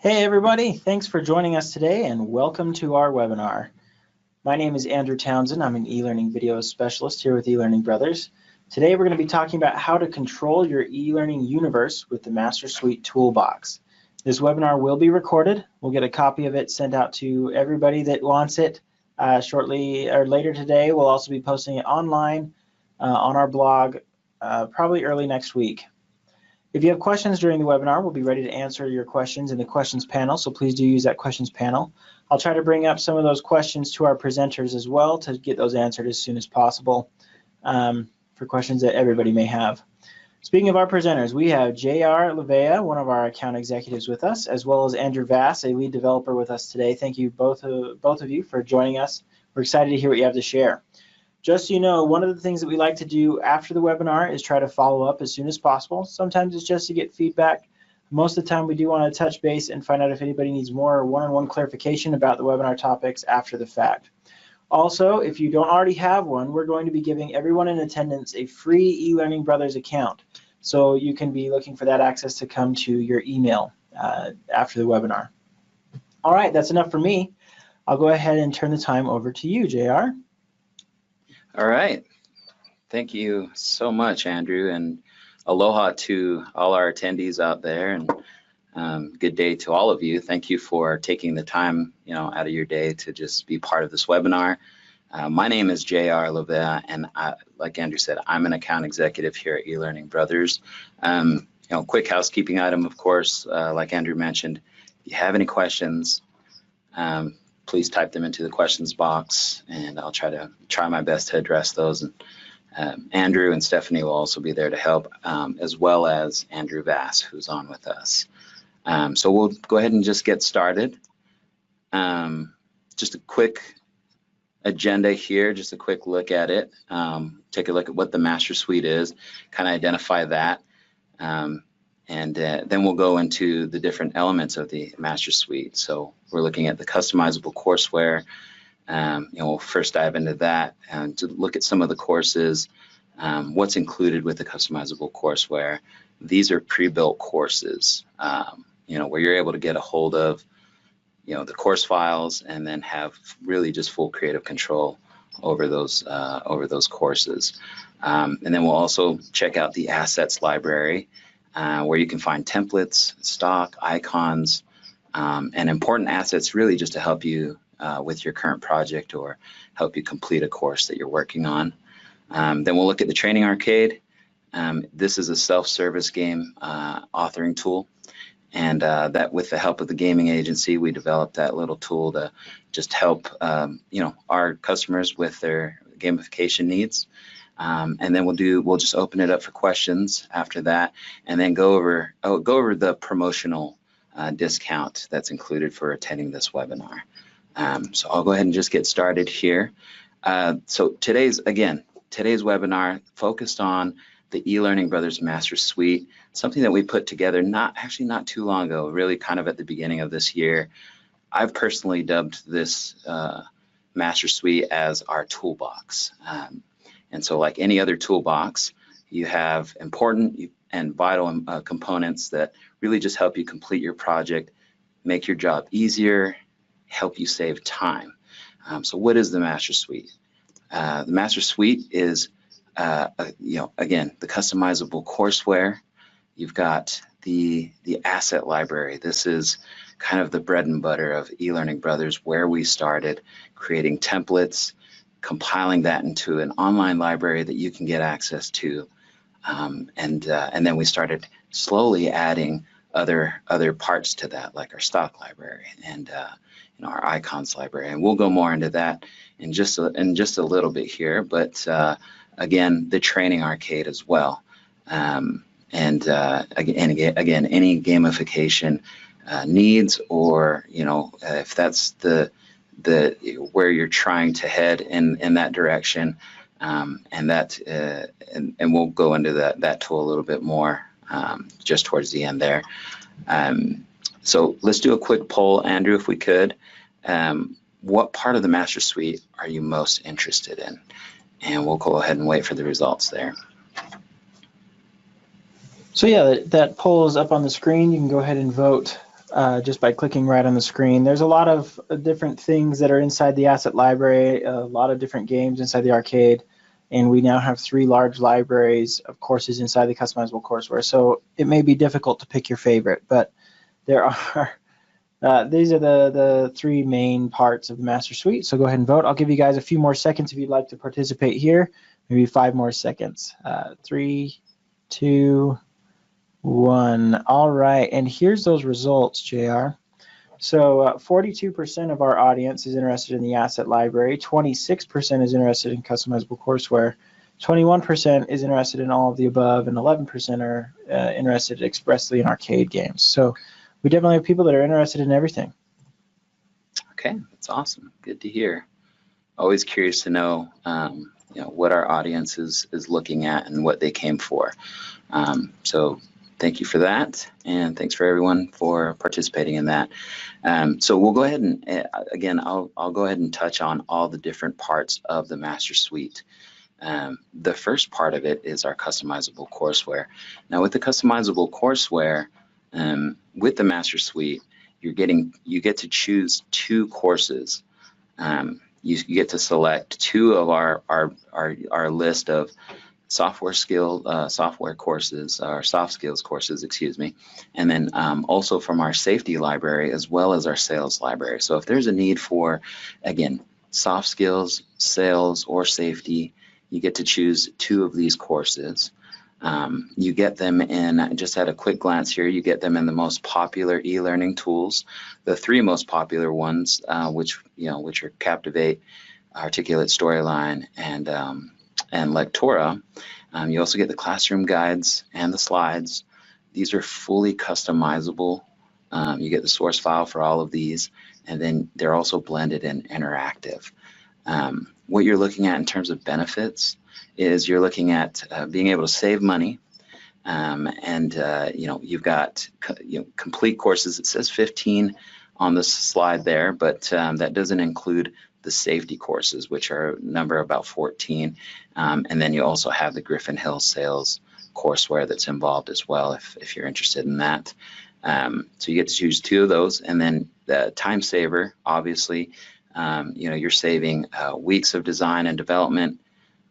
Hey everybody, thanks for joining us today and welcome to our webinar. My name is Andrew Townsend. I'm an e-learning video specialist here with eLearning Brothers. Today we're going to be talking about how to control your e-learning universe with the MasterSuite Toolbox. This webinar will be recorded. We'll get a copy of it sent out to everybody that wants it shortly or later today. We'll also be posting it online on our blog probably early next week. If you have questions during the webinar, we'll be ready to answer your questions in the questions panel, so please do use that questions panel. I'll try to bring up some of those questions to our presenters as well to get those answered as soon as possible for questions that everybody may have. Speaking of our presenters, we have J.R. Levea, one of our account executives with us, as well as Andrew Vass, a lead developer with us today. Thank you both of you for joining us. We're excited to hear what you have to share. Just so you know, one of the things that we like to do after the webinar is try to follow up as soon as possible. Sometimes it's just to get feedback. Most of the time we do want to touch base and find out if anybody needs more one-on-one clarification about the webinar topics after the fact. Also, if you don't already have one, we're going to be giving everyone in attendance a free eLearning Brothers account. So you can be looking for that access to come to your email after the webinar. All right, that's enough for me. I'll go ahead and turn the time over to you, JR. All right. Thank you so much, Andrew, and aloha to all our attendees out there, and good day to all of you. Thank you for taking the time, out of your day to just be part of this webinar. My name is J.R. Levea, and like Andrew said, I'm an account executive here at eLearning Brothers. Quick housekeeping item, of course, like Andrew mentioned, if you have any questions, please type them into the questions box, and I'll try my best to address those. And Andrew and Stephanie will also be there to help, as well as Andrew Vass, who's on with us. So we'll go ahead and just get started. Just a quick agenda here, just a quick look at it. Take a look at what the MasterSuite is, kind of identify that. And then we'll go into the different elements of the MasterSuite. So we're looking at the customizable courseware. We'll first dive into that and to look at some of the courses, what's included with the customizable courseware. These are pre-built courses, where you're able to get a hold of, the course files and then have really just full creative control over those courses. And then we'll also check out the assets library, where you can find templates, stock, icons, and important assets really just to help you with your current project or help you complete a course that you're working on. Then we'll look at the training arcade. This is a self-service game authoring tool, and that with the help of the gaming agency, we developed that little tool to just help our customers with their gamification needs. And then we'll just open it up for questions after that, and then go over the promotional discount that's included for attending this webinar. So I'll go ahead and just get started here. So today's webinar focused on the eLearning Brothers MasterSuite, something that we put together not too long ago, really kind of at the beginning of this year. I've personally dubbed this MasterSuite as our toolbox. And so like any other toolbox, you have important and vital components that really just help you complete your project, make your job easier, help you save time. So what is the MasterSuite? The MasterSuite is, again, the customizable courseware. You've got the asset library. This is kind of the bread and butter of eLearning Brothers, where we started creating templates, compiling that into an online library that you can get access to, and then we started slowly adding other parts to that, like our stock library and our icons library, and we'll go more into that in just a little bit here. But again, the training arcade as well, and again, any gamification needs, or if that's the where you're trying to head in that direction, and we'll go into that tool a little bit more just towards the end there. So let's do a quick poll, Andrew, if we could. What part of the MasterSuite are you most interested in? And we'll go ahead and wait for the results there. So yeah, that poll is up on the screen. You can go ahead and vote just by clicking right on the screen. There's a lot of different things that are inside the asset library, a lot of different games inside the arcade, and we now have 3 large libraries of courses inside the customizable courseware. So it may be difficult to pick your favorite, but there are these are the 3 main parts of the Master Suite. So go ahead and vote. I'll give you guys a few more seconds if you'd like to participate here. Maybe 5 more seconds. 3, 2, 1. All right, and here's those results, JR. So 42% of our audience is interested in the asset library, 26% is interested in customizable courseware, 21% is interested in all of the above, and 11% are interested expressly in arcade games. So we definitely have people that are interested in everything. Okay, that's awesome. Good to hear. Always curious to know, what our audience is looking at and what they came for. So thank you for that, and thanks for everyone for participating in that. So we'll go ahead and, again, I'll go ahead and touch on all the different parts of the Master Suite. The first part of it is our customizable courseware. Now with the customizable courseware, with the Master Suite, you get to choose 2 courses. You get to select 2 of our list of software courses, or soft skills courses, excuse me, and then also from our safety library as well as our sales library. So if there's a need for, again, soft skills, sales, or safety, you get to choose 2 of these courses. You get them in, just at a quick glance here, you get them in the most popular e-learning tools. The 3 most popular ones, which are Captivate, Articulate Storyline, and Lectora. You also get the classroom guides and the slides. These are fully customizable. You get the source file for all of these, and then they're also blended and interactive. What you're looking at in terms of benefits is you're looking at being able to save money, and you've got complete courses. It says 15 on this slide there, but that doesn't include the safety courses, which are number about 14, and then you also have the Griffin Hill sales courseware that's involved as well, if you're interested in that. So you get to choose 2 of those, and then the time saver, obviously, you're saving weeks of design and development,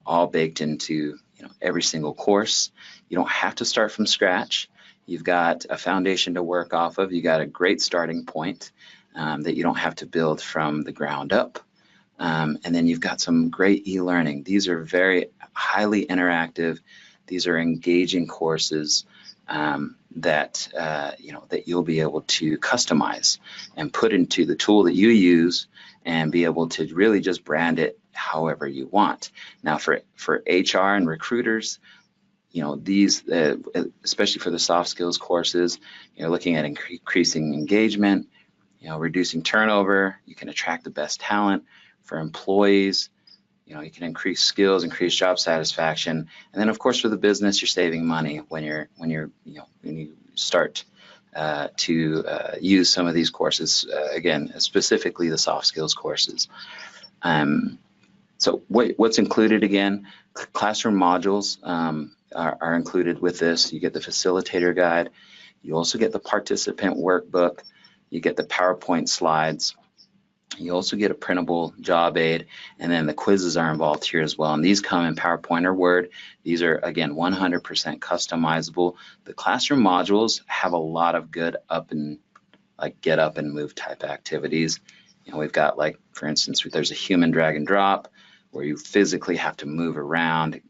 all baked into every single course. You don't have to start from scratch. You've got a foundation to work off of. You got a great starting point that you don't have to build from the ground up. And then you've got some great e-learning. These are very highly interactive. These are engaging courses that you'll be able to customize and put into the tool that you use, and be able to really just brand it however you want. Now for HR and recruiters, these, especially for the soft skills courses, you're looking at increasing engagement, reducing turnover. You can attract the best talent. For employees, you can increase skills, increase job satisfaction, and then of course for the business, you're saving money when you start to use some of these courses. Again, specifically the soft skills courses. So what's included again? Classroom modules are included with this. You get the facilitator guide. You also get the participant workbook. You get the PowerPoint slides. You also get a printable job aid, and then the quizzes are involved here as well. And these come in PowerPoint or Word. These are, again, 100% customizable. The classroom modules have a lot of good get up and move type activities. We've got, like, for instance, there's a human drag and drop where you physically have to move around,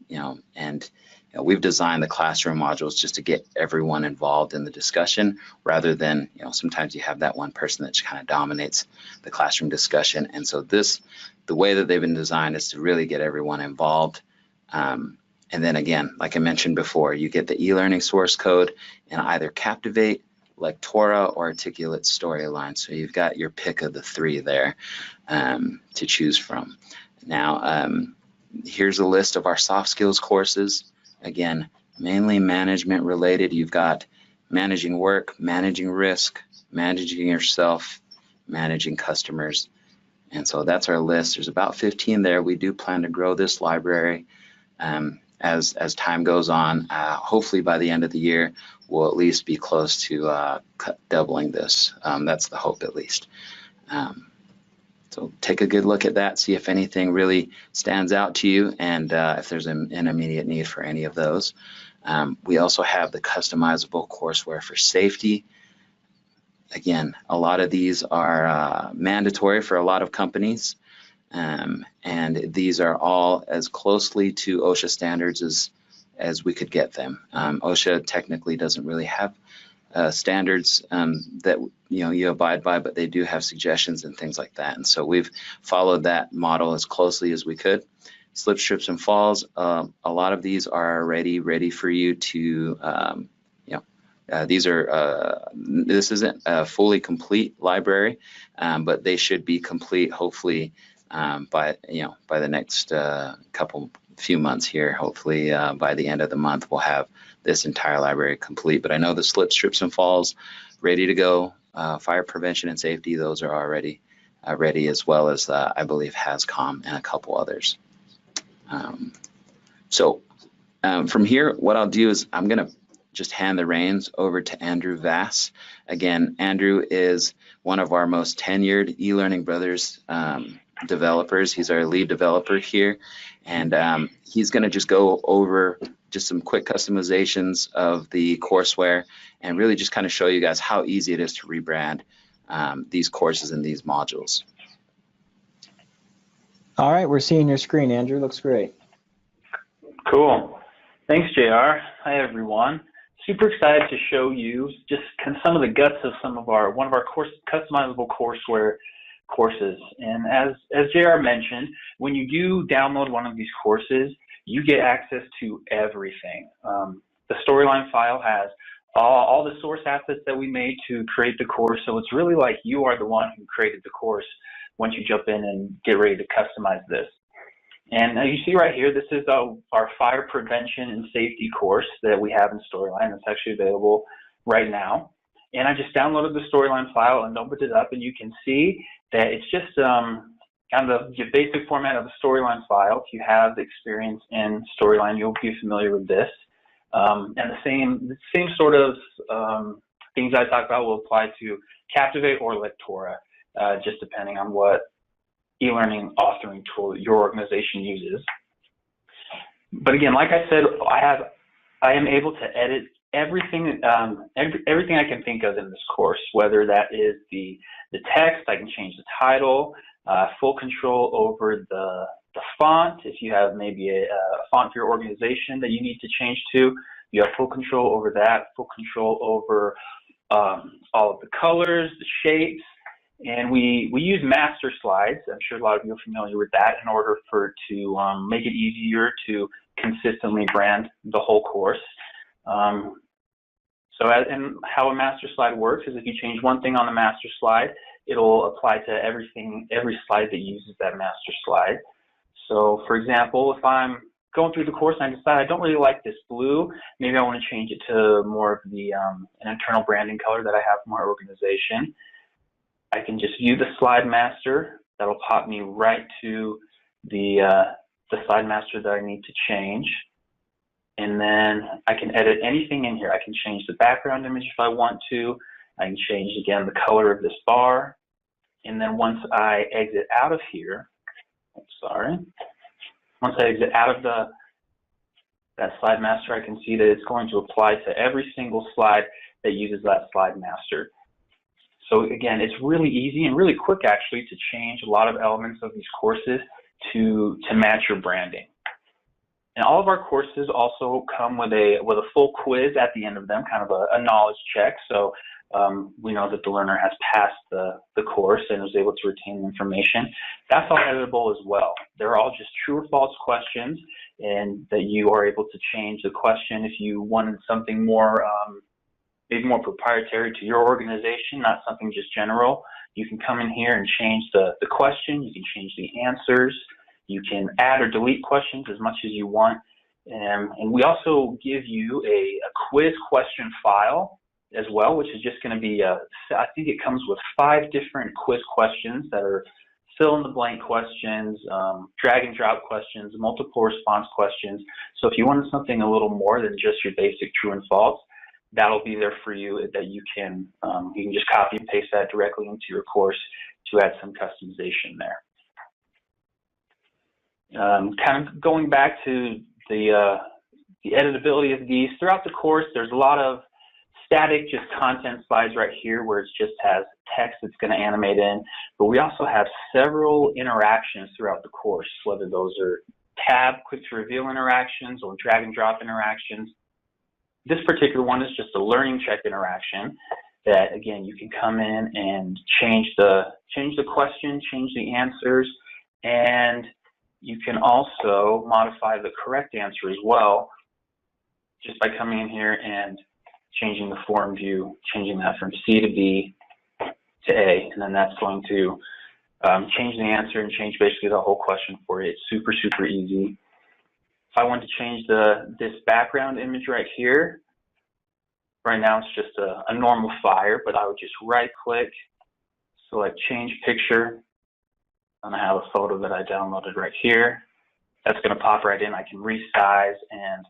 and we've designed the classroom modules just to get everyone involved in the discussion, rather than, sometimes you have that one person that just kind of dominates the classroom discussion. And so the way that they've been designed is to really get everyone involved. And then again, like I mentioned before, you get the e-learning source code in either Captivate, Lectora, or Articulate Storyline. So you've got your pick of the 3 there to choose from. Now, here's a list of our soft skills courses. Again, mainly management related. You've got managing work, managing risk, managing yourself, managing customers. And so that's our list. There's about 15 there. We do plan to grow this library as time goes on, hopefully by the end of the year, we'll at least be close to doubling this. That's the hope, at least. So take a good look at that, see if anything really stands out to you, and if there's an immediate need for any of those. We also have the customizable courseware for safety. Again, a lot of these are mandatory for a lot of companies, and these are all as closely to OSHA standards as we could get them. OSHA technically doesn't really have standards that you abide by, but they do have suggestions and things like that. And so we've followed that model as closely as we could. Slip, trips, and falls. A lot of these are already ready for you to. These are. This isn't a fully complete library, but they should be complete hopefully by the next few months here. Hopefully by the end of the month we'll have this entire library complete. But I know the slips, trips, and falls ready to go. Fire prevention and safety, those are already ready, as well as I believe HAZCOM and a couple others. From here, what I'll do is I'm going to just hand the reins over to Andrew Vass. Again, Andrew is one of our most tenured eLearning Brothers developers. He's our lead developer here, and he's going to just go over just some quick customizations of the courseware and really just kind of show you guys how easy it is to rebrand these courses and these modules. All right, we're seeing your screen, Andrew. Looks great. Cool. Thanks, JR. Hi, everyone. Super excited to show you just some of the guts of one of our customizable courseware courses. And as JR mentioned, when you do download one of these courses, you get access to everything. The Storyline file has all the source assets that we made to create the course, so it's really like you are the one who created the course once you jump in and get ready to customize this. And you see right here, this is our fire prevention and safety course that we have in Storyline. It's actually available right now. And I just downloaded the Storyline file and opened it up, and you can see that it's just kind of the basic format of the Storyline file. If you have experience in Storyline, you'll be familiar with this. And the same sort of things I talked about will apply to Captivate or Lectora, just depending on what e-learning authoring tool your organization uses. But again, like I said, I am able to edit everything everything I can think of in this course, whether that is the text. I can change the title, full control over the font. If you have maybe a font for your organization that you need to change to, you have full control over that, full control over all of the colors, the shapes. And we use master slides. I'm sure a lot of you are familiar with that in order to make it easier to consistently brand the whole course. And how a master slide works is if you change one thing on the master slide, it'll apply to every slide that uses that master slide. So for example, if I'm going through the course and I decide I don't really like this blue, maybe I want to change it to more of the an internal branding color that I have for my organization, I can just view the slide master. That'll pop me right to the slide master that I need to change. And then I can edit anything in here. I can change the background image if I want to. I can change, again, the color of this bar. And then once I exit out of here, once I exit out of that slide master, I can see that it's going to apply to every single slide that uses that slide master. So again, it's really easy and really quick actually to change a lot of elements of these courses to match your branding. And all of our courses also come with a full quiz at the end of them, kind of a knowledge check. So we know that the learner has passed the course and was able to retain the information. That's all editable as well. They're all just true or false questions, and that you are able to change the question if you wanted something more, maybe more proprietary to your organization, not something just general. You can come in here and change the question. You can change the answers. You can add or delete questions as much as you want. And we also give you a quiz question file as well, which is just going to be, I think it comes with 5 different quiz questions that are fill in the blank questions, drag and drop questions, multiple response questions. So if you wanted something a little more than just your basic true and false, that'll be there for you, that you can just copy and paste that directly into your course to add some customization there. Kind of going back to the editability of these, throughout the course, there's a lot of static, just content slides right here where it just has text that's going to animate in, but we also have several interactions throughout the course, whether those are tab, quick to reveal interactions or drag and drop interactions. This particular one is just a learning check interaction that, again, you can come in and change the question, change the answers, and you can also modify the correct answer as well just by coming in here and changing the form view, changing that from C to B to A, and then that's going to change the answer and change basically the whole question for you. It's super, super easy. If I want to change this background image right here, right now it's just a normal fire, but I would just right click, select change picture, and I have a photo that I downloaded right here. That's going to pop right in. I can resize and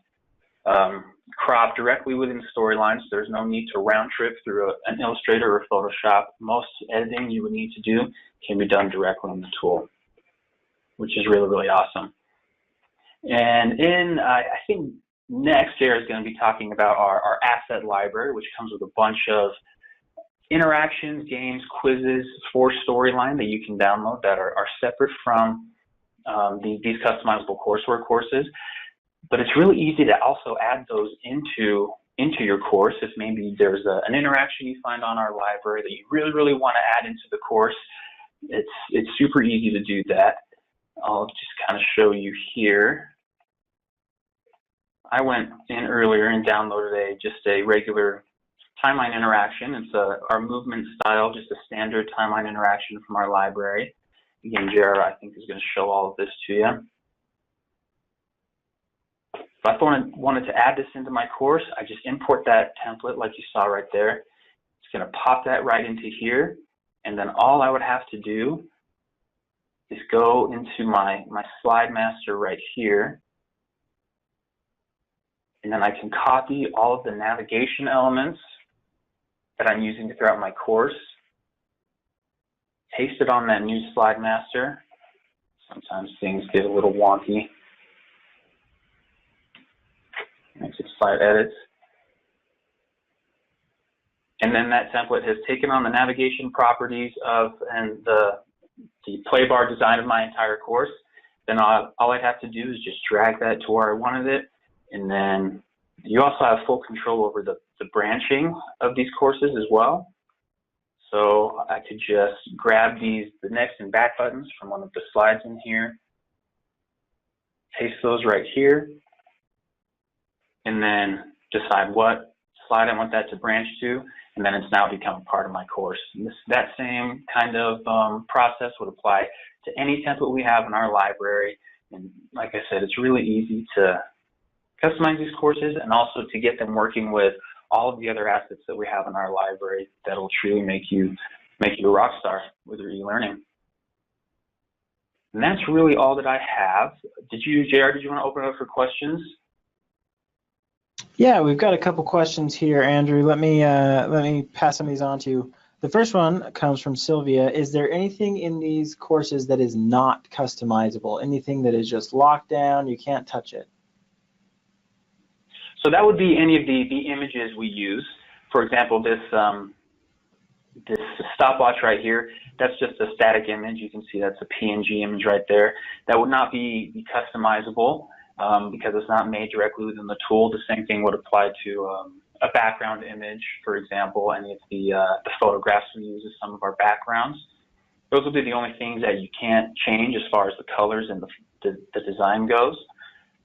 crop directly within Storyline, so there's no need to round trip through an Illustrator or Photoshop. Most editing you would need to do can be done directly in the tool, which is really, really awesome. And I think next, JR is going to be talking about our asset library, which comes with a bunch of interactions, games, quizzes for Storyline that you can download that are separate from these customizable coursework courses. But it's really easy to also add those into your course. If maybe there's an interaction you find on our library that you really, really want to add into the course, it's super easy to do that. I'll just kind of show you here. I went in earlier and downloaded just a regular timeline interaction. It's our movement style, just a standard timeline interaction from our library. Again, JR, I think, is going to show all of this to you. If I wanted to add this into my course, I just import that template like you saw right there. It's going to pop that right into here, and then all I would have to do is go into my slide master right here, and then I can copy all of the navigation elements that I'm using throughout my course, paste it on that new slide master. Sometimes things get a little wonky. Exit slide edits. And then that template has taken on the navigation properties and the play bar design of my entire course. Then all I'd have to do is just drag that to where I wanted it. And then you also have full control over the branching of these courses as well. So I could just grab the next and back buttons from one of the slides in here, paste those right here, and then decide what slide I want that to branch to, and then it's now become part of my course. And that same kind of process would apply to any template we have in our library. And like I said, it's really easy to customize these courses and also to get them working with all of the other assets that we have in our library that'll truly make you a rock star with your e-learning. And that's really all that I have. JR, did you want to open it up for questions? Yeah, we've got a couple questions here, Andrew. Let me pass some of these on to you. The first one comes from Sylvia. Is there anything in these courses that is not customizable? Anything that is just locked down, you can't touch it? So that would be any of the images we use. For example, this stopwatch right here, that's just a static image. You can see that's a PNG image right there. That would not be customizable because it's not made directly within the tool. The same thing would apply to a background image, for example, any of the photographs we use as some of our backgrounds. Those will be the only things that you can't change as far as the colors and the design goes.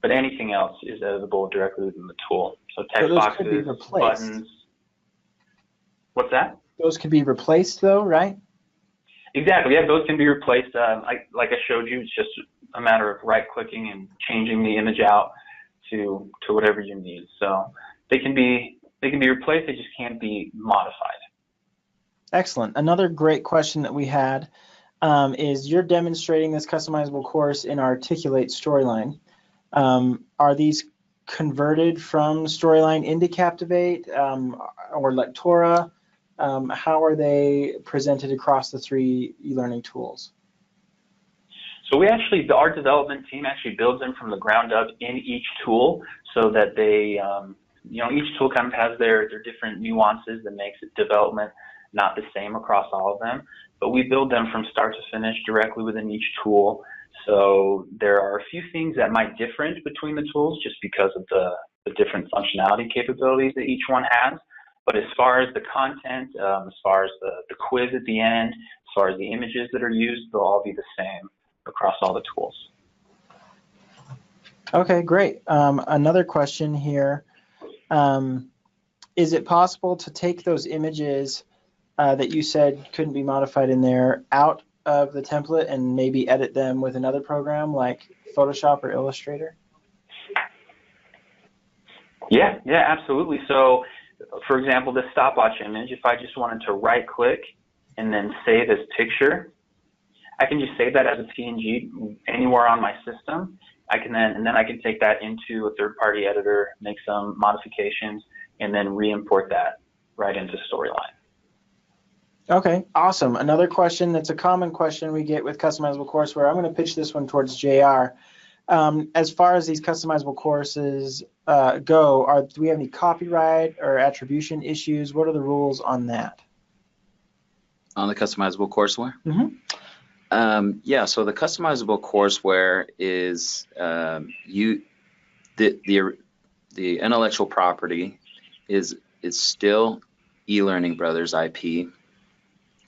But anything else is editable directly within the tool. So text boxes, buttons. What's that? Those could be replaced though, right? Exactly, yeah, those can be replaced. Like I showed you, it's just a matter of right-clicking and changing the image out to whatever you need. So they can be replaced, they just can't be modified. Excellent. Another great question that we had is you're demonstrating this customizable course in Articulate Storyline. Are these converted from Storyline into Captivate or Lectora? How are they presented across the 3 e-learning tools? So our development team actually builds them from the ground up in each tool, so that they, each tool kind of has their different nuances that makes it development not the same across all of them. But we build them from start to finish directly within each tool. So there are a few things that might differ between the tools just because of the different functionality capabilities that each one has. But as far as the content, as far as the quiz at the end, as far as the images that are used, they'll all be the same across all the tools. Okay, great. Another question here. Is it possible to take those images that you said couldn't be modified in there out of the template and maybe edit them with another program like Photoshop or Illustrator? Yeah, absolutely. So, for example, the stopwatch image, if I just wanted to right-click and then save as picture, I can just save that as a PNG anywhere on my system. I can then take that into a third-party editor, make some modifications, and then re-import that right into Storyline. Okay, awesome. Another question that's a common question we get with customizable courseware. I'm going to pitch this one towards JR. As far as these customizable courses go, do we have any copyright or attribution issues? What are the rules on that? On the customizable courseware? Mm-hmm. Yeah, so the customizable courseware is the intellectual property is still eLearning Brothers IP,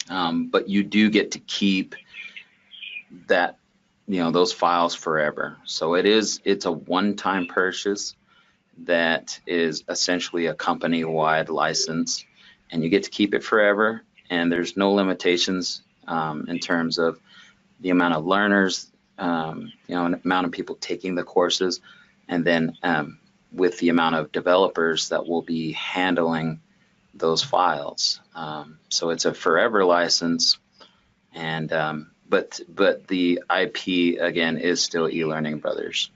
but you do get to keep that, those files forever. So it's a one-time purchase that is essentially a company-wide license, and you get to keep it forever. And there's no limitations in terms of the amount of learners, amount of people taking the courses, and then with the amount of developers that will be handling those files. So it's a forever license, and but the IP again is still eLearning Brothers.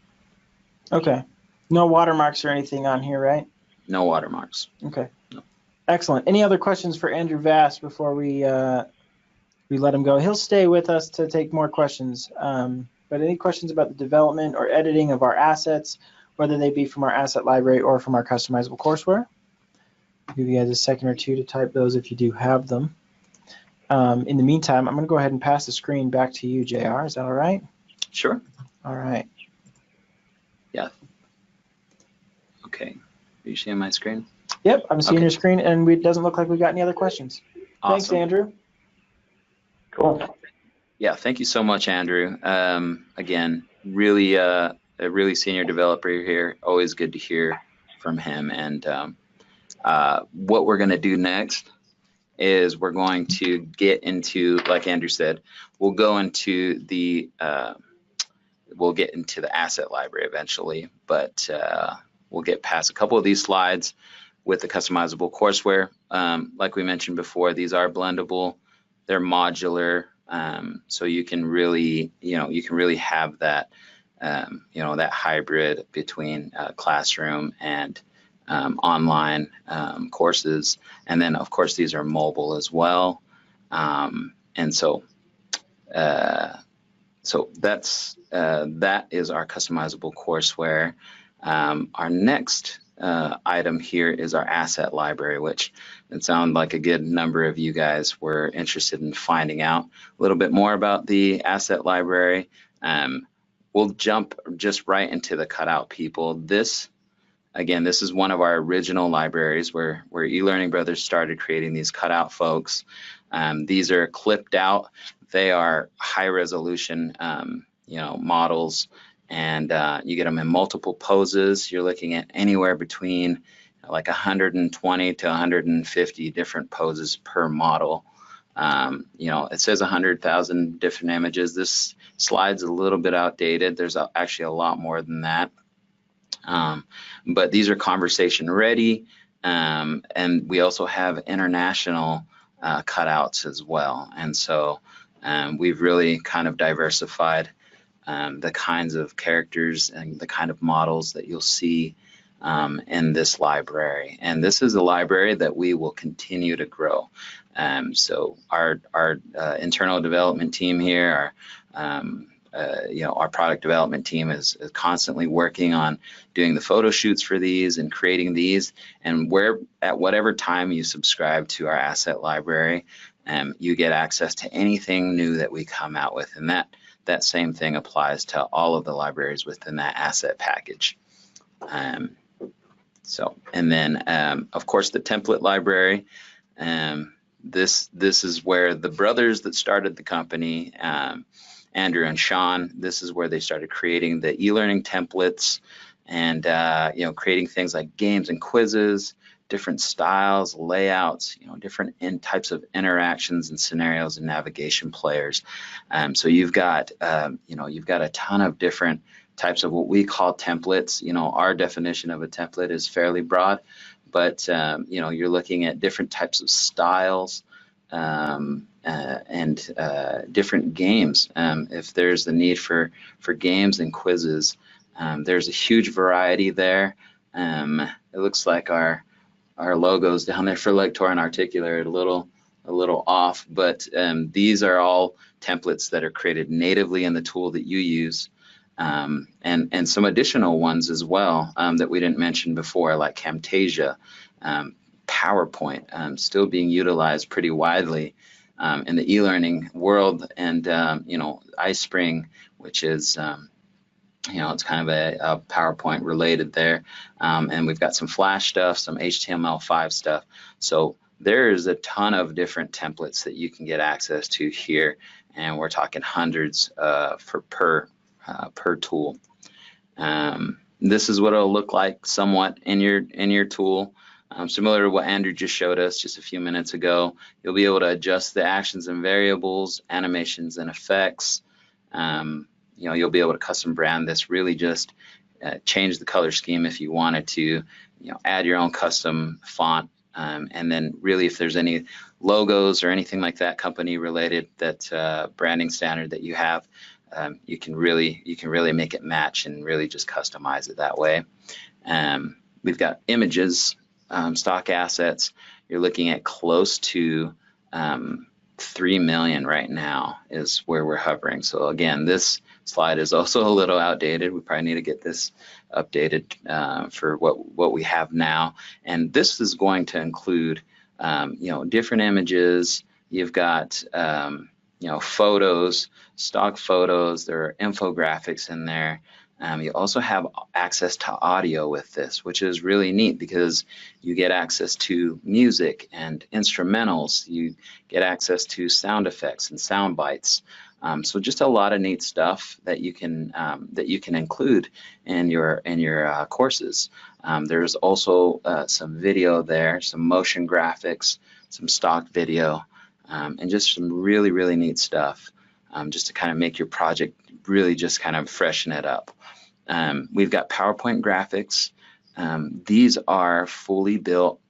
Okay. No watermarks or anything on here, right? No watermarks. Okay. No. Excellent. Any other questions for Andrew Vass before we let him go? He'll stay with us to take more questions. But any questions about the development or editing of our assets, whether they be from our asset library or from our customizable courseware? I'll give you guys a second or two to type those if you do have them. In the meantime, I'm going to go ahead and pass the screen back to you, JR. Is that all right? Sure. All right. Yeah. Okay. Are you seeing my screen? Yep, I'm seeing Okay. your screen, and it doesn't look like we've got any other questions. Awesome. Thanks, Andrew. Cool. Yeah, thank you so much, Andrew. Again, really a really senior developer here. Always good to hear from him. And what we're going to do next is we're going to get into, like Andrew said, we'll get into the asset library eventually, but we'll get past a couple of these slides with the customizable courseware. Like we mentioned before, these are blendable, they're modular, so you can really, have that, that hybrid between classroom and online courses. And then of course these are mobile as well. And so that is our customizable courseware. Our next item here is our asset library, which it sounds like a good number of you guys were interested in finding out a little bit more about the asset library. We'll jump just right into the cutout people. This is one of our original libraries where eLearning Brothers started creating these cutout folks. These are clipped out. They are high resolution, models, and you get them in multiple poses. You're looking at anywhere between like 120 to 150 different poses per model. It says 100,000 different images. This slide's a little bit outdated. There's actually a lot more than that. But these are conversation ready, and we also have international cutouts as well. And so We've really kind of diversified the kinds of characters and the kind of models that you'll see in this library. And this is a library that we will continue to grow. So our internal development team here, our product development team is constantly working on doing the photo shoots for these and creating these. And at whatever time you subscribe to our asset library, you get access to anything new that we come out with. And that same thing applies to all of the libraries within that asset package. And then of course the template library. This is where the brothers that started the company, Andrew and Sean, this is where they started creating the e-learning templates and creating things like games and quizzes, different styles, layouts, different types of interactions and scenarios and navigation players. So you've got a ton of different types of what we call templates. Our definition of a template is fairly broad, but you're looking at different types of styles and different games. If there's the need for games and quizzes, there's a huge variety there. It looks like our logos down there for Lector and Articular are a little off, but these are all templates that are created natively in the tool that you use, and some additional ones as well that we didn't mention before, like Camtasia, PowerPoint, still being utilized pretty widely in the e-learning world, and iSpring, which is it's kind of a PowerPoint related there, and we've got some Flash stuff, some HTML5 stuff. So there's a ton of different templates that you can get access to here, and we're talking hundreds per tool. This is what it'll look like somewhat in your tool. Similar to what Andrew just showed us just a few minutes ago. You'll be able to adjust the actions and variables, animations and effects. You'll be able to custom brand this, really just change the color scheme if you wanted to, add your own custom font. And then really if there's any logos or anything like that company related, that branding standard that you have, you can really make it match and really just customize it that way. We've got images, stock assets. You're looking at close to 3 million right now is where we're hovering. So again, this slide is also a little outdated. We probably need to get this updated for what we have now. And this is going to include different images. You've got photos, stock photos. There are infographics in there. You also have access to audio with this, which is really neat because you get access to music and instrumentals. You get access to sound effects and sound bites. So just a lot of neat stuff that you can include in your courses. There's also some video there, some motion graphics, some stock video, and just some really, really neat stuff, just to kind of make your project really just kind of freshen it up. We've got PowerPoint graphics. These are fully built.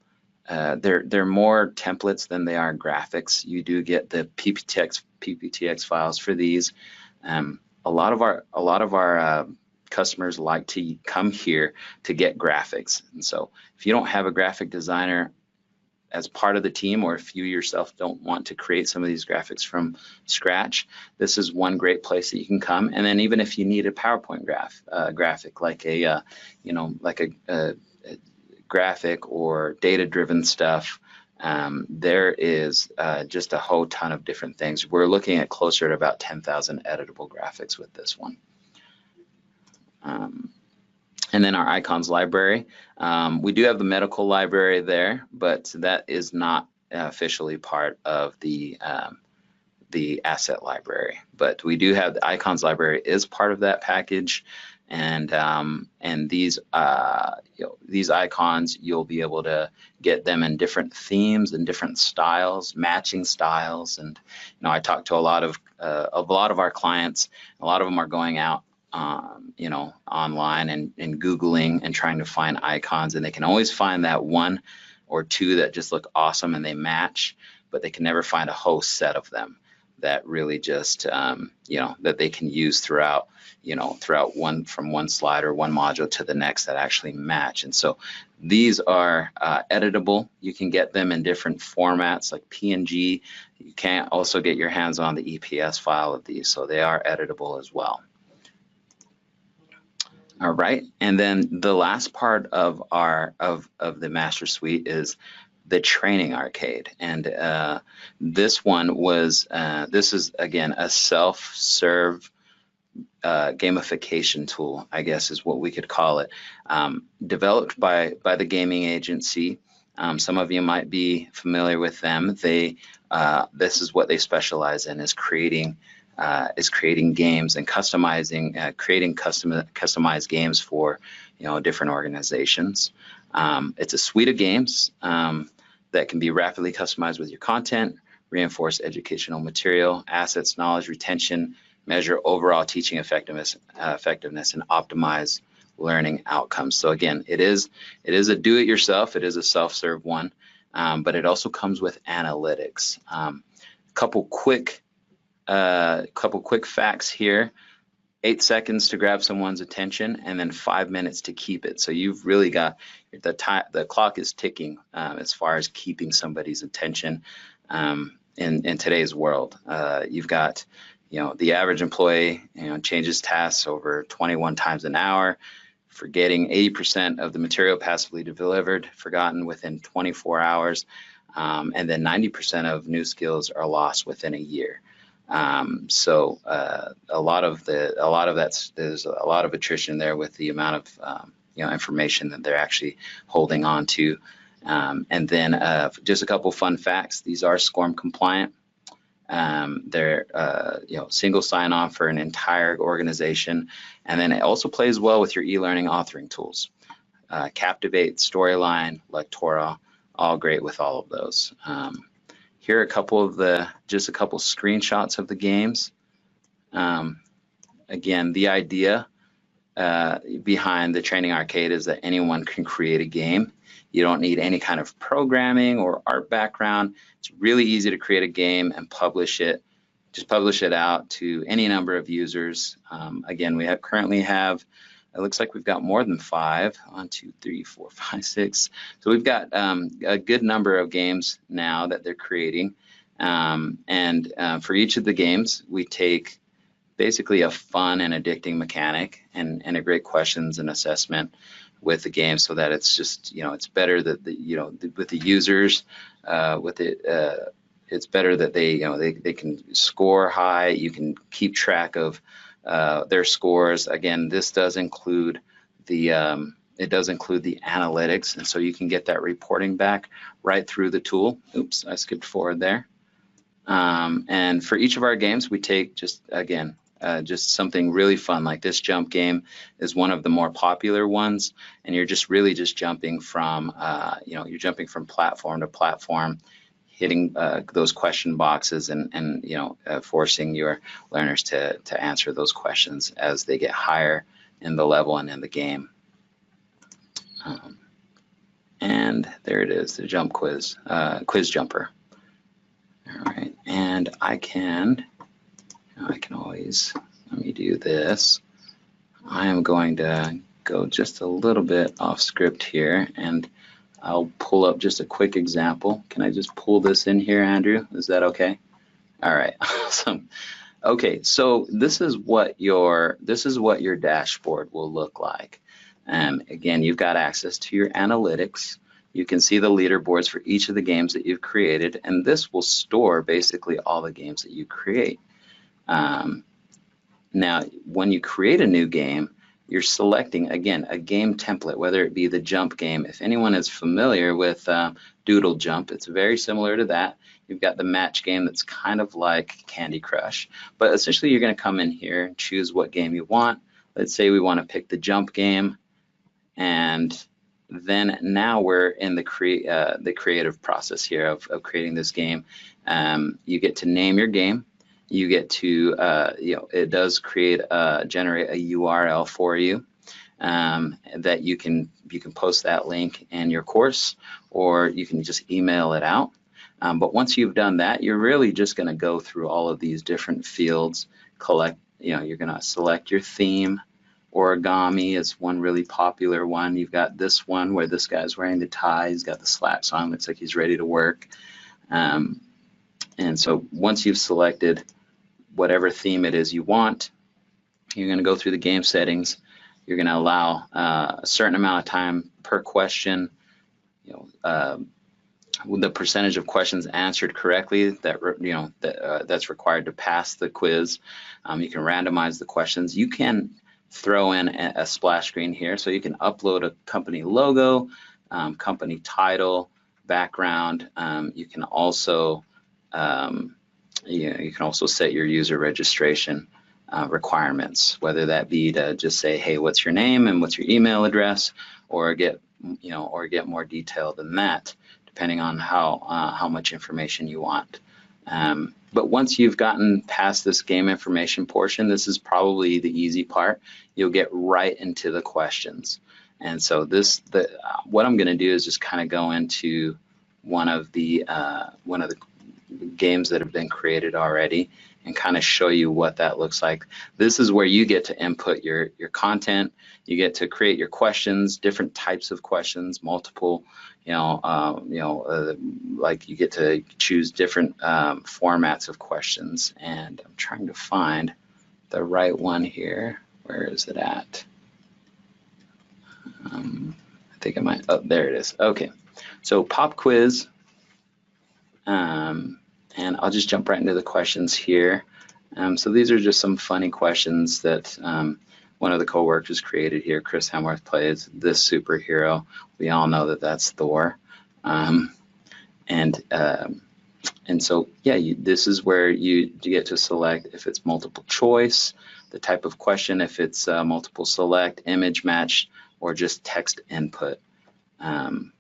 They're more templates than they are graphics. You do get the PPTX files for these. A lot of our customers like to come here to get graphics, and so if you don't have a graphic designer as part of the team, or if you yourself don't want to create some of these graphics from scratch, this is one great place that you can come. And then even if you need a PowerPoint graphic, like a graphic or data-driven stuff, there is just a whole ton of different things. We're looking at closer to about 10,000 editable graphics with this one. And then our icons library. We do have the medical library there, but that is not officially part of the asset library. But we do have the icons library is part of that package, and these these icons, you'll be able to get them in different themes and different styles, matching styles. And I talked to a lot of our clients. A lot of them are going out online and Googling and trying to find icons, and they can always find that one or two that just look awesome and they match, but they can never find a whole set of them. that really just, that they can use throughout, from one slide or one module to the next that actually match. And so these are editable. You can get them in different formats like PNG. You can also get your hands on the EPS file of these, so they are editable as well. All right, and then the last part of the Master Suite is the Training Arcade, and this is again a self-serve gamification tool, I guess is what we could call it, developed by the gaming agency. Some of you might be familiar with them. This is what they specialize in, is creating games and creating customized games for different organizations. It's a suite of games that can be rapidly customized with your content, reinforce educational material, assets, knowledge retention, measure overall teaching effectiveness, and optimize learning outcomes. So again, it is a do-it-yourself. It is a self-serve one, but it also comes with analytics. Couple quick facts here. 8 seconds to grab someone's attention, and then 5 minutes to keep it. So you've really got the clock is ticking as far as keeping somebody's attention in today's world. You've got the average employee changes tasks over 21 times an hour, forgetting 80% of the material passively delivered, forgotten within 24 hours, and then 90% of new skills are lost within a year. So a lot of that's, there's a lot of attrition there with the amount of information that they're actually holding on to. And then just a couple fun facts. These are SCORM compliant. They're single sign-on for an entire organization, and then it also plays well with your e-learning authoring tools. Captivate, Storyline, Lectora, all great with all of those. Here are a couple screenshots of the games. Again, the idea behind the Training Arcade is that anyone can create a game. You don't need any kind of programming or art background. It's really easy to create a game and publish it. Just publish it out to any number of users. Again, we currently have, it looks like we've got more than 5. 1, 2, 3, 4, 5, 6. So we've got a good number of games now that they're creating. And for each of the games, we take basically a fun and addicting mechanic and integrate questions and assessment with the game, so that it's just, it's better that with the users, it's better that they can score high. You can keep track of their scores. Again, this does include the analytics, and so you can get that reporting back right through the tool. Oops, I skipped forward there. And for each of our games, we take just something really fun, like this jump game is one of the more popular ones, and you're just really jumping from you're jumping from platform to platform, hitting those question boxes and forcing your learners to answer those questions as they get higher in the level and in the game. And there it is, the jump quiz, quiz jumper. All right, and I can always, let me do this. I am going to go just a little bit off script here, and I'll pull up just a quick example. Can I just pull this in here, Andrew? Is that okay? All right, awesome. Okay, so this is what your dashboard will look like. And again, you've got access to your analytics. You can see the leaderboards for each of the games that you've created, and this will store basically all the games that you create. Now, when you create a new game, you're selecting, again, a game template, whether it be the jump game. If anyone is familiar with Doodle Jump, it's very similar to that. You've got the match game that's kind of like Candy Crush, but essentially you're going to come in here and choose what game you want. Let's say we want to pick the jump game, and then now we're in the creative process here of creating this game. You get to name your game. You get to, it does generate a URL for you that you can post that link in your course, or you can just email it out. But once you've done that, you're really just going to go through all of these different fields, you're going to select your theme. Origami is one really popular one. You've got this one where this guy's wearing the tie, he's got the slacks on, looks like he's ready to work. And so once you've selected whatever theme it is you want, you're going to go through the game settings. You're going to allow a certain amount of time per question. The percentage of questions answered correctly that's required to pass the quiz. You can randomize the questions. You can throw in a splash screen here, so you can upload a company logo, company title, background. You can also set your user registration requirements, whether that be to just say, hey, what's your name and what's your email address, or get more detail than that, depending on how much information you want. But once you've gotten past this game information portion, this is probably the easy part. You'll get right into the questions. And so what I'm going to do is just kind of go into one of the games that have been created already and kind of show you what that looks like. This is where you get to input your content. You get to create your questions, different types of questions, multiple, like you get to choose different formats of questions. And I'm trying to find the right one here. Where is it at? I think I might, oh, there it is. Okay, so pop quiz. And I'll just jump right into the questions here. So these are just some funny questions that one of the co-workers created here. Chris Hemsworth plays this superhero. We all know that that's Thor. And so, yeah, this is where you get to select if it's multiple choice, the type of question, if it's multiple select, image match, or just text input. And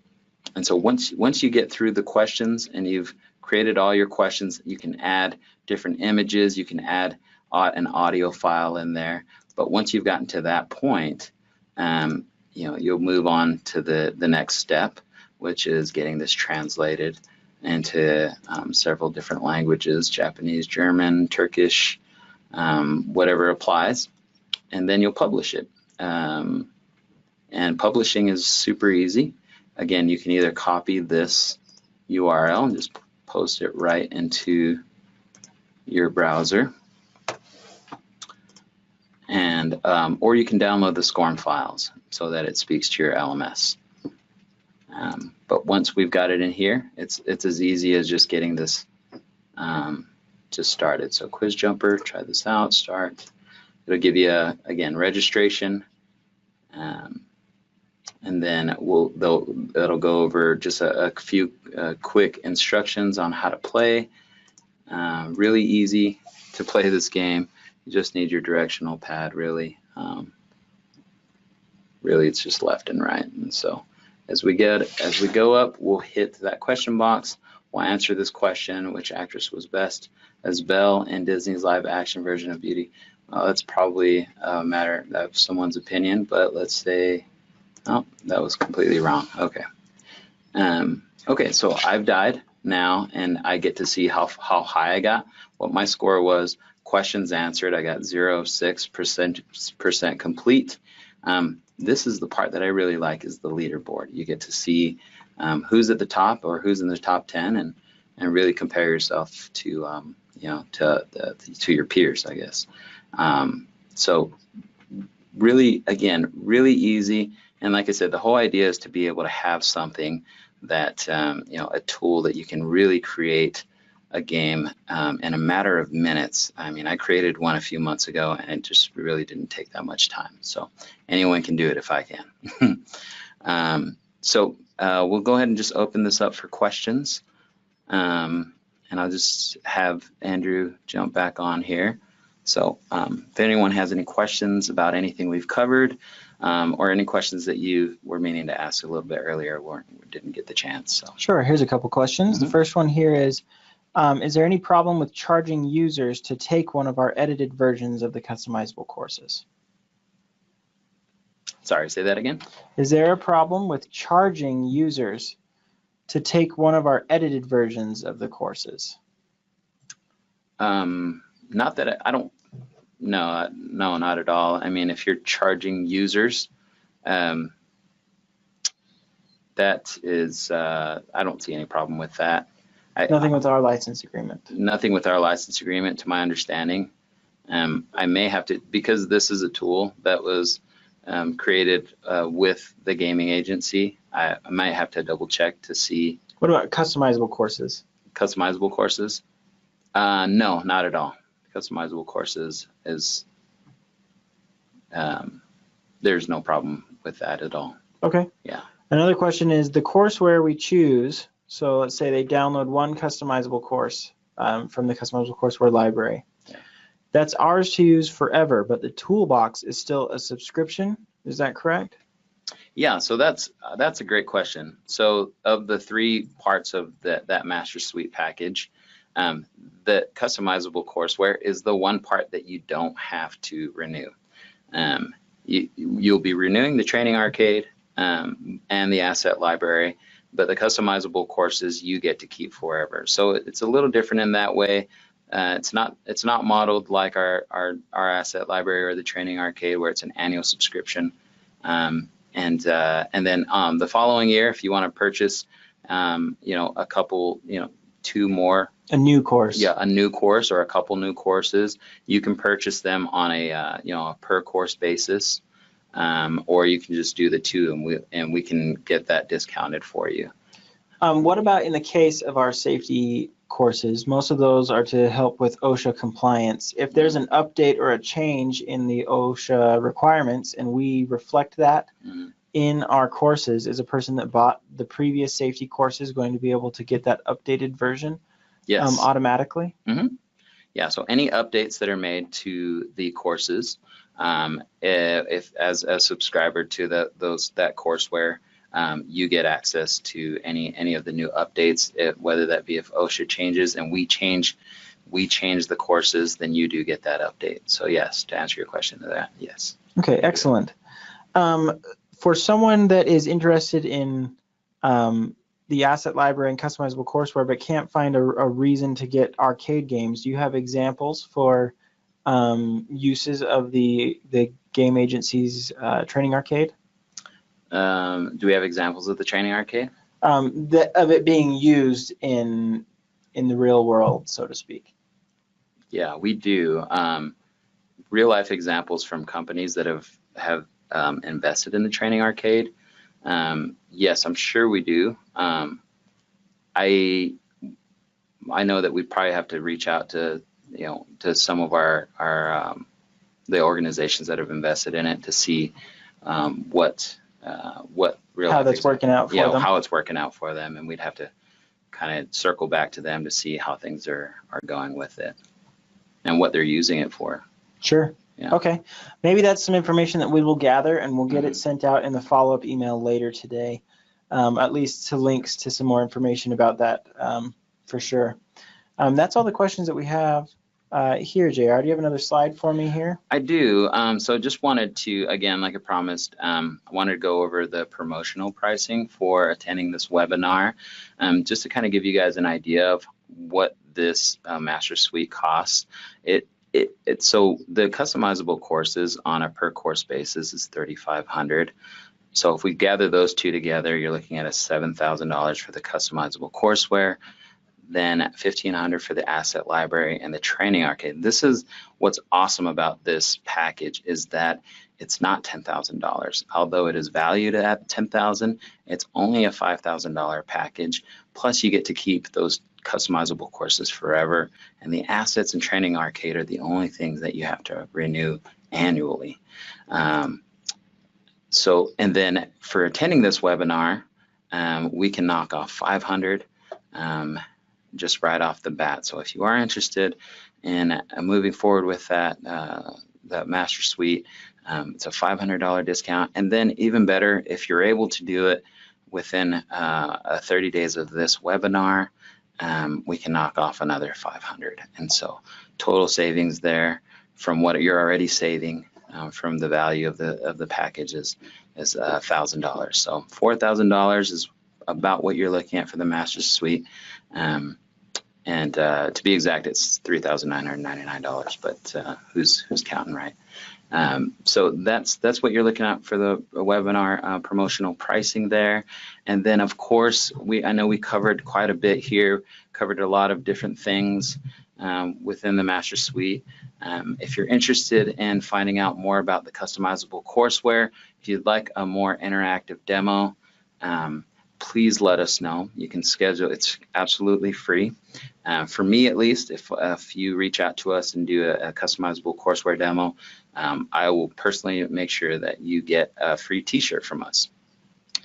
so once you get through the questions and you've created all your questions, you can add different images, you can add an audio file in there. But once you've gotten to that point, you'll move on to the next step, which is getting this translated into several different languages, Japanese, German, Turkish, whatever applies, and then you'll publish it. And publishing is super easy. Again, you can either copy this URL and just post it right into your browser, and or you can download the SCORM files so that it speaks to your LMS. But once we've got it in here, it's as easy as just getting this just started. So Quiz Jumper, try this out, start. It'll give you, again, registration, and then it'll go over just a few quick instructions on how to play. Really easy to play this game. You just need your directional pad, really. Really, it's just left and right. And so as we go up, we'll hit that question box. We'll answer this question: which actress was best as Belle in Disney's live-action version of Beauty? Well, that's probably a matter of someone's opinion, but let's say, oh, that was completely wrong. Okay. Okay, so I've died now, and I get to see how high I got. What my score was: questions answered, I got 0.6% complete. This is the part that I really like, is the leaderboard. You get to see who's at the top or who's in the top 10, and really compare yourself to to your peers, I guess. So really, again, really easy. And like I said, the whole idea is to be able to have something that a tool that you can really create a game in a matter of minutes. I mean, I created one a few months ago, and it just really didn't take that much time. So anyone can do it if I can. So we'll go ahead and just open this up for questions. And I'll just have Andrew jump back on here. So if anyone has any questions about anything we've covered, or any questions that you were meaning to ask a little bit earlier or didn't get the chance. So. Sure, here's a couple questions. The first one here is there any problem with charging users to take one of our edited versions of the customizable courses? Sorry, say that again? Is there a problem with charging users to take one of our edited versions of the courses? Not that I don't. No, no, not at all. I mean, if you're charging users, that is, I don't see any problem with that. Nothing with our license agreement. Nothing with our license agreement, to my understanding. I may have to, because this is a tool that was created with the gaming agency, I might have to double check to see. What about customizable courses? Customizable courses? No, not at all. Customizable courses is, there's no problem with that at all. Okay. Yeah. Another question is the courseware we choose. So let's say they download one customizable course from the customizable courseware library. Yeah. That's ours to use forever, but the toolbox is still a subscription. Is that correct? Yeah, so that's a great question. So of the 3 parts of that Master Suite package, the customizable courseware is the one part that you don't have to renew. You'll be renewing the training arcade and the asset library, but the customizable courses you get to keep forever. So it's a little different in that way. It's not modeled like our asset library or the training arcade, where it's an annual subscription. And then the following year, if you want to purchase, a couple, 2 more. A new course. Yeah, a new course or a couple new courses, you can purchase them on a per course basis, or you can just do the 2, and we can get that discounted for you. What about in the case of our safety courses? Most of those are to help with OSHA compliance. If there's an update or a change in the OSHA requirements and we reflect that in our courses, is a person that bought the previous safety courses going to be able to get that updated version? Yes. Automatically? Yeah, so any updates that are made to the courses, if as a subscriber to that courseware, you get access to any of the new updates, whether that be if OSHA changes and we change the courses, then you do get that update. So yes, to answer your question to that, yes. Okay, excellent. For someone that is interested in the asset library and customizable courseware but can't find a reason to get arcade games, do you have examples for uses of the game agency's training arcade? Do we have examples of the training arcade? Of it being used in the real world, so to speak. Yeah, we do. Real life examples from companies that have invested in the training arcade. Yes, I'm sure we do. I know that we probably have to reach out to some of our the organizations that have invested in it to see what real how that's working out for them. How it's working out for them, and we'd have to kind of circle back to them to see how things are going with it and what they're using it for. Sure. Yeah. Okay. Maybe that's some information that we will gather, and we'll get it sent out in the follow-up email later today, at least to links to some more information about that for sure. That's all the questions that we have here, JR. Do you have another slide for me here? I do. So just wanted to, again, like I promised, I wanted to go over the promotional pricing for attending this webinar, just to kind of give you guys an idea of what this Master Suite costs. So the customizable courses on a per course basis is $3,500. So if we gather those 2 together, you're looking at a $7,000 for the customizable courseware, then $1,500 for the asset library and the training arcade. This is what's awesome about this package, is that it's not $10,000. Although it is valued at $10,000, it's only a $5,000 package. Plus you get to keep those customizable courses forever, and the assets and training arcade are the only things that you have to renew annually. And then for attending this webinar, we can knock off $500 just right off the bat. So if you are interested in moving forward with that Master Suite, it's a $500 discount. And then even better, if you're able to do it within 30 days of this webinar, we can knock off another $500. And so total savings there from what you're already saving from the value of the package is $1,000. So $4,000 is about what you're looking at for the Master Suite. And to be exact, it's $3,999, but who's counting, right? So that's what you're looking at for the webinar promotional pricing there. And then of course, I know we covered quite a bit here, covered a lot of different things within the Master Suite. If you're interested in finding out more about the customizable courseware, if you'd like a more interactive demo, please let us know. You can schedule, it's absolutely free. For me at least, if you reach out to us and do a customizable courseware demo, I will personally make sure that you get a free t-shirt from us.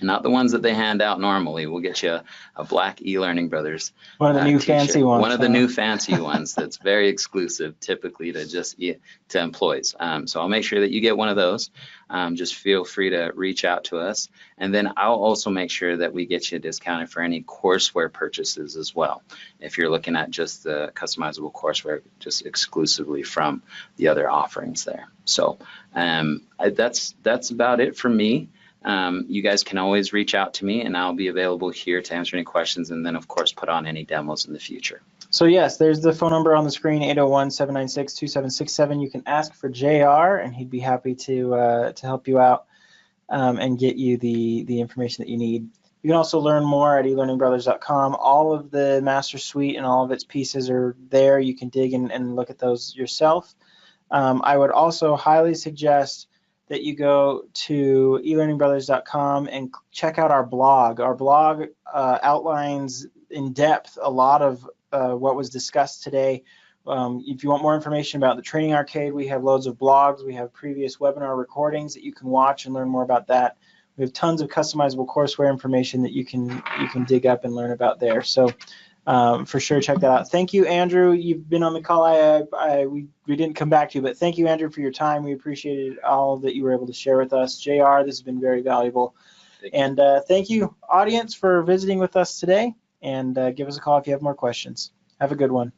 Not the ones that they hand out normally. We'll get you a black eLearning Brothers one of the new t-shirt. fancy ones. One of the new fancy ones that's very exclusive, typically to employees. So I'll make sure that you get one of those. Just feel free to reach out to us, and then I'll also make sure that we get you discounted for any courseware purchases as well. If you're looking at just the customizable courseware, just exclusively from the other offerings there. So that's about it for me. You guys can always reach out to me, and I'll be available here to answer any questions, and then of course put on any demos in the future. So yes, there's the phone number on the screen, 801-796-2767. You can ask for JR, and he'd be happy to help you out and get you the information that you need. You can also learn more at elearningbrothers.com. All of the Master Suite and all of its pieces are there. You can dig and look at those yourself. I would also highly suggest that you go to elearningbrothers.com and check out our blog. Our blog outlines in depth a lot of what was discussed today. If you want more information about the Training Arcade, we have loads of blogs. We have previous webinar recordings that you can watch and learn more about that. We have tons of customizable courseware information that you can dig up and learn about there. So for sure, check that out. Thank you, Andrew. You've been on the call. We didn't come back to you, but thank you, Andrew, for your time. We appreciated all that you were able to share with us. JR, this has been very valuable. And thank you, audience, for visiting with us today. And give us a call if you have more questions. Have a good one.